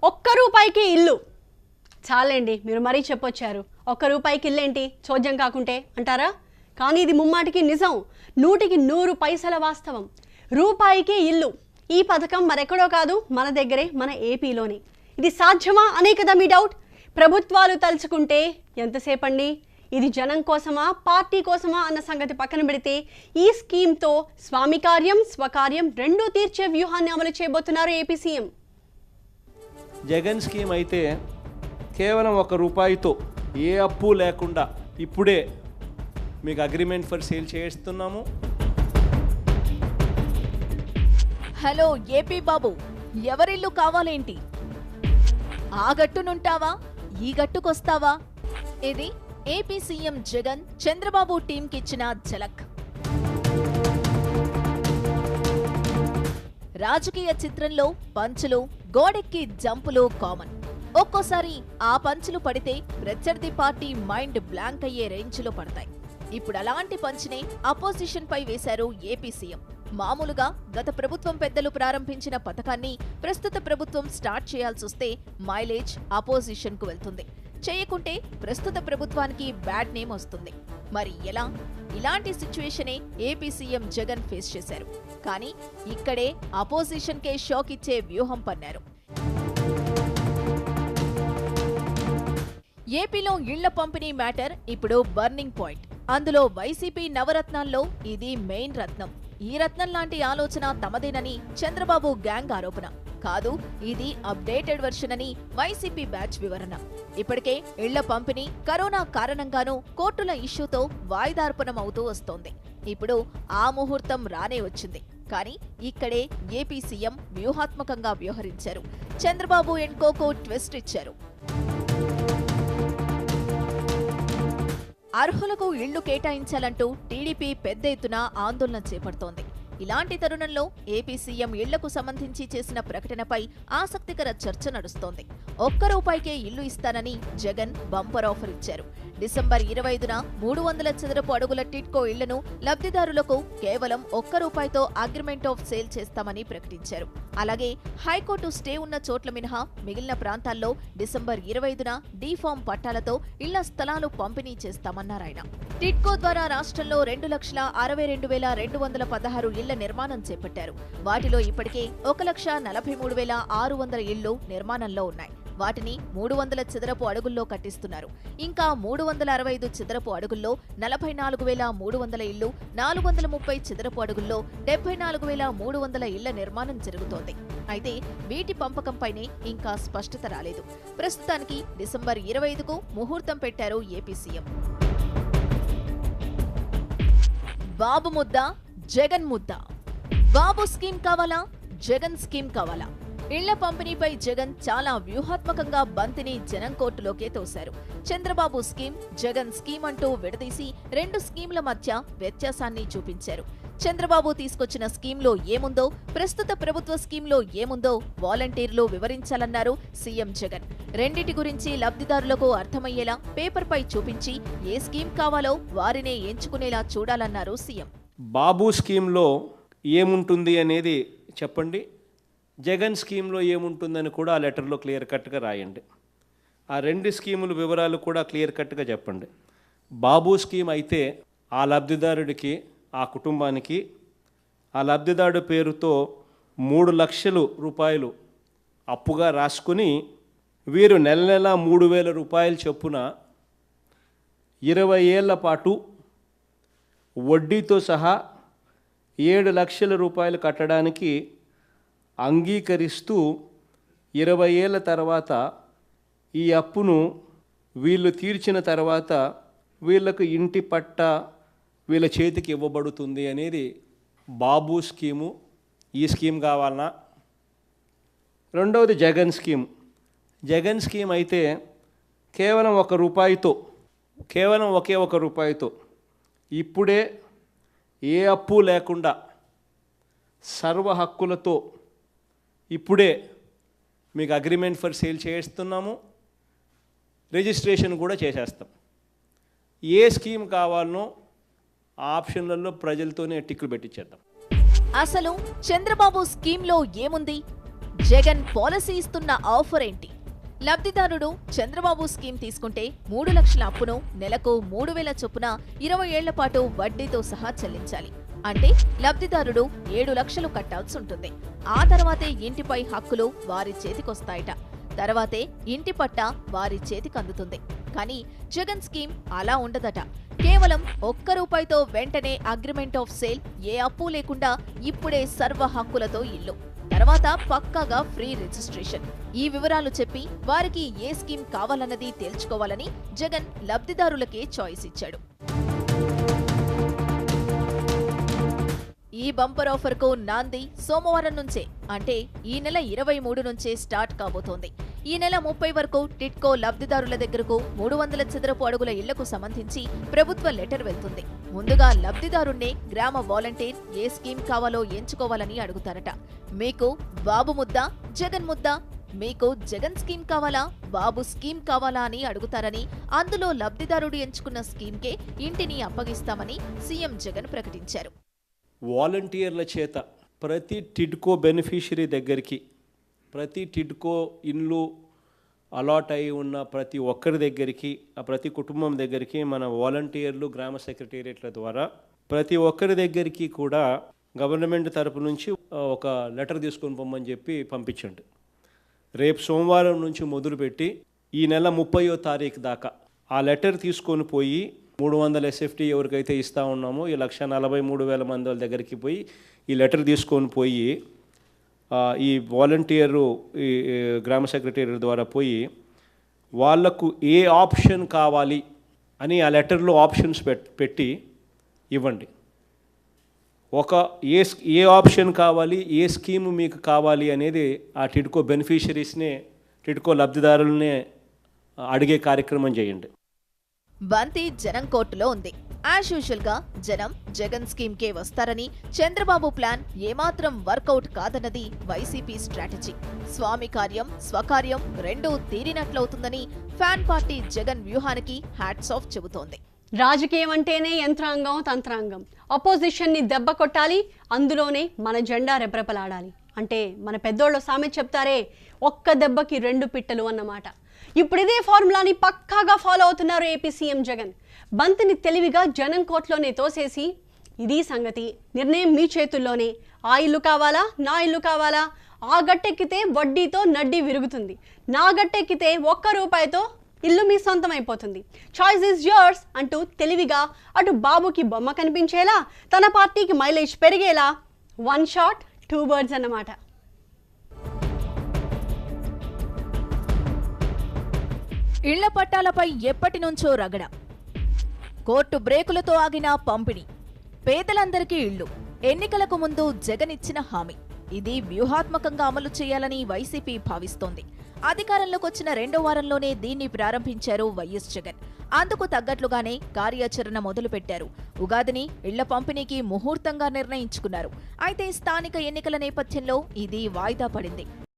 ఒక్క రూపాయికి ఇల్లు చాలండి. మీరు మరీ చెప్పొచ్చారు. ఒక్క రూపాయికి ఇల్లు ఏంటి చోద్యం కాకుంటే అంటారా? కానీ ఇది ముమ్మాటికి నిజం, 100% వాస్తవం. రూపాయికి ఇల్లు ఈ పథకం మరెక్కడో కాదు, మన దగ్గరే, మన ఏపీలోని. ఇది సాధ్యమా అనే కదా మీ డౌట్. ప్రభుత్వాలు తలుచుకుంటే ఎంతసేపండి? ఇది జనం కోసమా, పార్టీ కోసమా అన్న సంగతి పక్కన పెడితే ఈ స్కీమ్తో స్వామి కార్యం, స్వకార్యం రెండూ తీర్చే వ్యూహాన్ని అమలు చేయబోతున్నారు ఏపీ సీఎం. జగన్ స్కీమ్ అయితే కేవలం 1 రూపాయితో ఏ అప్పు లేకుండా ఇప్పుడే మీకు అగ్రిమెంట్ ఫర్ సేల్ చేస్తున్నాము. హలో ఏపీ బాబు, ఎవరిల్లు కావాలేంటి? ఆ గట్టునుంటావా, ఈ గట్టుకొస్తావా? ఇది ఏపీ సీఎం జగన్ చంద్రబాబు టీంకిచ్చిన ఝలక్. రాజకీయ చిత్రంలో పంచులు, గోడెక్కి జంపులు కామన్. ఒక్కోసారి ఆ పంచులు పడితే ప్రత్యర్థి పార్టీ మైండ్ బ్లాంక్ అయ్యే రేంజ్లో పడతాయి. ఇప్పుడు అలాంటి పంచినే అపోజిషన్ పై వేశారు ఏపీ సీఎం. మామూలుగా గత ప్రభుత్వం పెద్దలు ప్రారంభించిన పథకాన్ని ప్రస్తుత ప్రభుత్వం స్టార్ట్ చేయాల్సొస్తే మైలేజ్ అపోజిషన్ కు వెళ్తుంది. చేయకుంటే ప్రస్తుత ప్రభుత్వానికి బ్యాడ్ నేమ్ వస్తుంది. మరి ఎలా? ఇలాంటి సిచ్యువేషనే ఏపీ సీఎం జగన్ ఫేస్ చేశారు. కానీ ఇక్కడే అపోజిషన్ కే షాక్ ఇచ్చే వ్యూహం పన్నారు. ఏపీలో ఇళ్ల పంపిణీ మ్యాటర్ ఇప్పుడు బర్నింగ్ పాయింట్. అందులో వైసీపీ నవరత్నాల్లో ఇది మెయిన్ రత్నం. ఈ రత్నం లాంటి ఆలోచన తమదేనని చంద్రబాబు గ్యాంగ్ ఆరోపణ కాదు, ఇది అప్డేటెడ్ వెర్షన్ అని వైసీపీ బ్యాచ్ వివరణ. ఇప్పటికే ఇళ్ల పంపిణీ కరోనా కారణంగానూ కోర్టుల ఇష్యూతో వాయిదార్పణం అవుతూ వస్తోంది. ఇప్పుడు ఆ ముహూర్తం రానే వచ్చింది. కానీ ఇక్కడే ఏపీ సీఎం వ్యూహాత్మకంగా వ్యవహరించారు. చంద్రబాబు అండ్ కోకు ట్విస్ట్ ఇచ్చారు. అర్హులకు ఇళ్లు కేటాయించాలంటూ టీడీపీ పెద్ద ఎత్తున ఆందోళన చేపడుతోంది. ఇలాంటి తరుణంలో ఏపీ సీఎం ఇళ్లకు సంబంధించి చేసిన ప్రకటనపై ఆసక్తికర చర్చ నడుస్తోంది. 1 రూపాయికే ఇల్లు ఇస్తానని జగన్ బంపర్ ఆఫర్ ఇచ్చారు. డిసెంబర్ 25న 300 చదరపు అడుగుల టిడ్కో ఇళ్లను లబ్ధిదారులకు కేవలం 1 రూపాయితో అగ్రిమెంట్ ఆఫ్ సేల్ చేస్తామని ప్రకటించారు. అలాగే హైకోర్టు స్టే ఉన్న చోట్ల మినహా మిగిలిన ప్రాంతాల్లో డిసెంబర్ 25న డీఫామ్ పట్టాలతో ఇళ్ల స్థలాలు పంపిణీ చేస్తామన్నారాయన. టిడ్కో ద్వారా రాష్ట్రంలో 2,62,216 ఇళ్ల నిర్మాణం చేపట్టారు. వాటిలో ఇప్పటికే 1,43,600 ఇళ్లు నిర్మాణంలో ఉన్నాయి. వాటిని 300 చదరపు అడుగుల్లో కట్టిస్తున్నారు. ఇంకా 365 చదరపు అడుగుల్లో 44,300 ఇళ్లు, 430 చదరపు అడుగుల్లో 74,300 ఇళ్ల నిర్మాణం జరుగుతోంది. అయితే వీటి పంపకంపైనే ఇంకా స్పష్టత రాలేదు. ప్రస్తుతానికి డిసెంబర్ 25కు ముహూర్తం పెట్టారు ఏపీ సీఎం. బాబు ముద్ద, జగన్ ముద్ద. బాబు స్కీమ్ కావాలా, జగన్ స్కీమ్ కావాలా? ఇళ్ల పంపిణీపై జగన్ చాలా వ్యూహాత్మకంగా బంతిని జనం కోర్టులోకే తోశారు. చంద్రబాబు స్కీమ్, జగన్ స్కీమ్ అంటూ విడదీసి 2 స్కీమ్ల మధ్య వ్యత్యాసాన్ని చూపించారు. చంద్రబాబు తీసుకొచ్చిన స్కీమ్లో ఏముందో, ప్రస్తుత ప్రభుత్వ స్కీమ్లో ఏముందో వాలంటీర్లు వివరించాలన్నారు సీఎం జగన్. రెండిటి గురించి లబ్ధిదారులకు అర్థమయ్యేలా పేపర్పై చూపించి ఏ స్కీమ్ కావాలో వారినే ఎంచుకునేలా చూడాలన్నారు సీఎం. బాబు స్కీమ్లో ఏముంటుంది అనేది చెప్పండి, జగన్ స్కీమ్లో ఏముంటుందని కూడా ఆ లెటర్లో క్లియర్ కట్గా రాయండి. ఆ 2 స్కీముల వివరాలు కూడా క్లియర్ కట్గా చెప్పండి. బాబు స్కీమ్ అయితే ఆ లబ్ధిదారుడికి, ఆ కుటుంబానికి ఆ లబ్ధిదారుడు పేరుతో 3 లక్షల రూపాయలు అప్పుగా రాసుకుని వీరు నెల 3,000 రూపాయలు చొప్పున 20 ఏళ్ల పాటు వడ్డీతో సహా 7 లక్షల రూపాయలు కట్టడానికి అంగీకరిస్తూ 20 ఏళ్ల తర్వాత ఈ అప్పును వీళ్ళు తీర్చిన తర్వాత వీళ్ళకు ఇంటి పట్టా వీళ్ళ చేతికి ఇవ్వబడుతుంది అనేది బాబు స్కీము. ఈ స్కీమ్ కావాలన్నా? రెండవది జగన్ స్కీమ్. జగన్ స్కీమ్ అయితే కేవలం 1 రూపాయితో, కేవలం ఒకే 1 రూపాయితో ఇప్పుడే ఏ అప్పు లేకుండా సర్వ హక్కులతో ఇప్పుడే మీకు అగ్రిమెంట్ ఫర్ సేల్ చేస్తున్నాము. రిజిస్ట్రేషన్ కూడా చేసేస్తాం. ఏ స్కీమ్ కావాలనో ఆప్షన్లలో ప్రజలతోనే టిక్కులు పెట్టించేద్దాం. అసలు చంద్రబాబు స్కీమ్లో ఏముంది? జగన్ పాలసీ ఇస్తున్న ఆఫర్ ఏంటి? లబ్ధిదారుడు చంద్రబాబు స్కీమ్ తీసుకుంటే 3 లక్షల అప్పును నెలకు 3,000 చొప్పున 20 ఏళ్ల పాటు వడ్డీతో సహా చెల్లించాలి. అంటే లబ్ధిదారుడు 7 లక్షలు కట్టాల్సి ఉంటుంది. ఆ తర్వాతే ఇంటిపై హక్కులు వారి చేతికొస్తాయట. తర్వాతే ఇంటి పట్ట వారి చేతికి అందుతుంది. కానీ జగన్ స్కీమ్ అలా ఉండదట. కేవలం ₹1 వెంటనే అగ్రిమెంట్ ఆఫ్ సేల్, ఏ అప్పు లేకుండా ఇప్పుడే సర్వ హక్కులతో ఇల్లు, తర్వాత పక్కాగా ఫ్రీ రిజిస్ట్రేషన్. ఈ వివరాలు చెప్పి వారికి ఏ స్కీమ్ కావాలన్నది తేల్చుకోవాలని జగన్ లబ్ధిదారులకే చాయిస్ ఇచ్చాడు. ఈ బంపర్ ఆఫర్ కు నాంది సోమవారం నుంచే, అంటే ఈ నెల 23 నుంచే స్టార్ట్ కాబోతోంది. ఈ నెల 30 వరకు టిడ్కో లబ్ధిదారుల దగ్గరకు 300 చదరపు అడుగుల ఇళ్లకు సంబంధించి ప్రభుత్వ లెటర్ వెళ్తుంది. ముందుగా లబ్ధిదారుణ్ణే గ్రామ వాలంటీర్ ఏ స్కీమ్ కావాలో ఎంచుకోవాలని అడుగుతారట. మీకు బాబు ముద్ద, జగన్ ముద్ద, మీకు జగన్ స్కీమ్ కావాలా, బాబు స్కీమ్ కావాలా అని అడుగుతారని, అందులో లబ్ధిదారుడు ఎంచుకున్న స్కీమ్కే ఇంటిని అప్పగిస్తామని సీఎం జగన్ ప్రకటించారు. వాలంటీర్ల చేత ప్రతి టిడ్కో బెనిఫిషరీ దగ్గరికి, ప్రతి టిడ్కో ఇల్లు అలాట్ అయి ఉన్న ప్రతి ఒక్కరి దగ్గరికి, ఆ ప్రతి కుటుంబం దగ్గరికి మన వాలంటీర్లు గ్రామ సెక్రటేరియట్ల ద్వారా ప్రతి ఒక్కరి దగ్గరికి కూడా గవర్నమెంట్ తరపు నుంచి ఒక లెటర్ తీసుకొని పొమ్మని చెప్పి పంపించండి. రేపు సోమవారం నుంచి మొదలుపెట్టి ఈ నెల 30వ తారీఖు దాకా ఆ లెటర్ తీసుకొని పోయి 300 SFT ఎవరికైతే ఇస్తూ ఉన్నామో ఈ 1,43,000 మంది వాళ్ళ దగ్గరికి పోయి ఈ లెటర్ తీసుకొని పోయి ఈ వాలంటీరు ఈ గ్రామ సెక్రటరీ ద్వారా పోయి వాళ్లకు ఏ ఆప్షన్ కావాలి అని ఆ లెటర్లో ఆప్షన్స్ పెట్టి ఇవ్వండి. ఏ ఆప్షన్ కావాలి, ఏ స్కీమ్ మీకు కావాలి అనేది ఆ టిడ్కో బెనిఫిషరీస్నే, టిడ్కో లబ్ధిదారులనే అడిగే కార్యక్రమం చేయండి. బంతి జనం కోర్టులో ఉంది. యాజ్ యూజువల్ గా జనం జగన్ స్కీమ్ కే వస్తారని, చంద్రబాబు ప్లాన్ ఏమాత్రం వర్కౌట్ కాదన్నది వైసీపీ స్ట్రాటజీ. స్వామి కార్యం స్వకార్యం రెండూ తీరినట్లవుతుందని ఫ్యాన్ పార్టీ జగన్ వ్యూహానికి హ్యాట్స్ ఆఫ్ చెబుతోంది. రాజకీయం అంటేనే యంత్రాంగం, తంత్రాంగం. అపోజిషన్ని దెబ్బ కొట్టాలి, అందులోనే మన జెండా రెపరెపలాడాలి. అంటే మన పెద్దోళ్ళు సామెత చెప్తారే, ఒక్క దెబ్బకి 2 పిట్టలు అన్నమాట. ఇప్పుడు ఇదే ఫార్ములాని పక్కాగా ఫాలో అవుతున్నారు ఏపీ సీఎం జగన్. బంతిని తెలివిగా జనం కోట్లోనే తోసేసి, ఇది సంగతి, నిర్ణయం మీ చేతుల్లోనే, ఆ ఇల్లు కావాలా, నా ఇల్లు కావాలా, ఆ గట్టెక్కితే వడ్డీతో నడ్డి విరుగుతుంది, నా గట్టెక్కితే ₹1 ఇల్లు మీ సొంతం అయిపోతుంది, చాయిస్ ఈజ్ యోర్స్ అంటూ తెలివిగా అటు బాబుకి బొమ్మ కనిపించేలా, తన పార్టీకి మైలేజ్ పెరిగేలా 1 షాట్ 2 బర్డ్స్ అన్నమాట. ఇళ్ల పట్టాలపై ఎప్పటి నుంచో రగడ, కోర్టు బ్రేకులతో ఆగిన పంపిణీ, పేదలందరికీ ఇళ్లు, ఎన్నికలకు ముందు జగన్ ఇచ్చిన హామీ. ఇది వ్యూహాత్మకంగా అమలు చేయాలని వైసీపీ భావిస్తోంది. అధికారంలోకి వచ్చిన 2వ వారంలోనే దీన్ని ప్రారంభించారు వైఎస్ జగన్. అందుకు తగ్గట్లుగానే కార్యాచరణ మొదలుపెట్టారు. ఉగాదిని ఇళ్ల పంపిణీకి ముహూర్తంగా నిర్ణయించుకున్నారు. అయితే స్థానిక ఎన్నికల నేపథ్యంలో ఇది వాయిదా పడింది.